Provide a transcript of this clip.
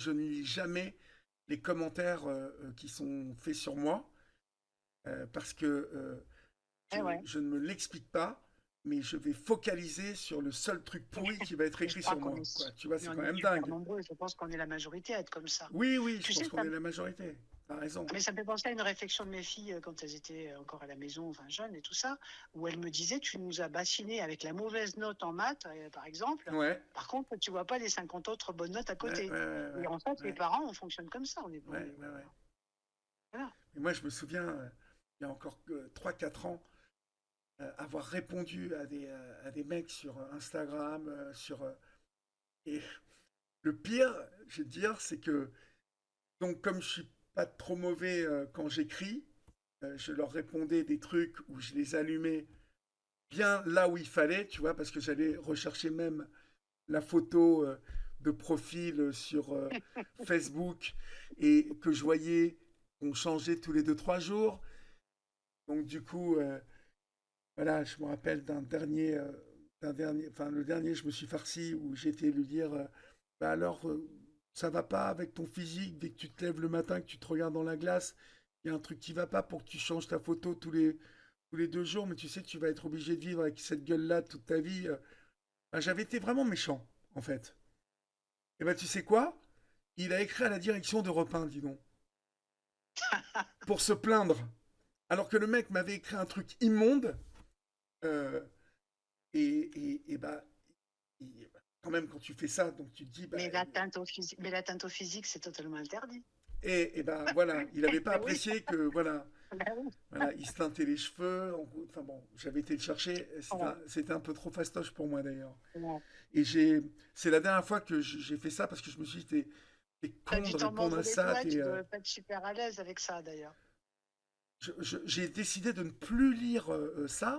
je ne lis jamais les commentaires qui sont faits sur moi parce que Eh ouais. je ne me l'explique pas, mais je vais focaliser sur le seul truc pourri qui va être Mais je écrit crois sur qu'on moi, est, quoi. Tu vois, mais c'est on quand est même super dingue. nombreux. Je pense qu'on est la majorité à être comme ça. Oui, oui, je Tu sais, pense qu'on est la majorité. T'as raison. mais ça me fait penser à une réflexion de mes filles quand elles étaient encore à la maison, enfin jeunes et tout ça, où elles me disaient, tu nous as bassinés avec la mauvaise note en maths, par exemple. Ouais, Par contre, tu vois pas les 50 autres bonnes notes à ouais, ouais, côté. Et ouais, en fait, les ouais, parents, on fonctionne comme ça. ouais, ouais, ouais. Voilà. Et moi, je me souviens, il y a encore 3-4 ans, avoir répondu à des mecs sur Instagram, et le pire, je vais te dire, c'est que, donc, comme je suis pas trop mauvais quand j'écris, je leur répondais des trucs où je les allumais bien là où il fallait, tu vois, parce que j'allais rechercher même la photo de profil sur Facebook et que je voyais qu'on changeait tous les 2-3 jours. Donc du coup, voilà, je me rappelle d'un dernier, enfin le dernier, je me suis farci où j'ai été lui dire, bah alors, ça va pas avec ton physique dès que tu te lèves le matin, que tu te regardes dans la glace, il y a un truc qui va pas pour que tu changes ta photo tous les 2 jours, mais tu sais que tu vas être obligé de vivre avec cette gueule-là toute ta vie. Bah, j'avais été vraiment méchant, en fait. Et ben tu sais quoi? Il a écrit à la direction d'Europe 1, dis donc, pour se plaindre. Alors que le mec m'avait écrit un truc immonde, euh, et bah, quand même, quand tu fais ça, donc tu te dis, bah, Mais l'atteinte au physique, c'est totalement interdit. et bah voilà, il n'avait pas Ben oui. apprécié que, voilà, Ben oui. voilà, il se teintait les cheveux. Enfin bon, j'avais été le chercher, Voilà. c'était un peu trop fastoche pour moi d'ailleurs. Voilà. Et c'est la dernière fois que j'ai fait ça parce que je me suis dit, t'es T'as con dû de t'en répondre mordre à les ça, doigts, tu devrais pas être super à l'aise avec ça d'ailleurs. j'ai décidé de ne plus lire ça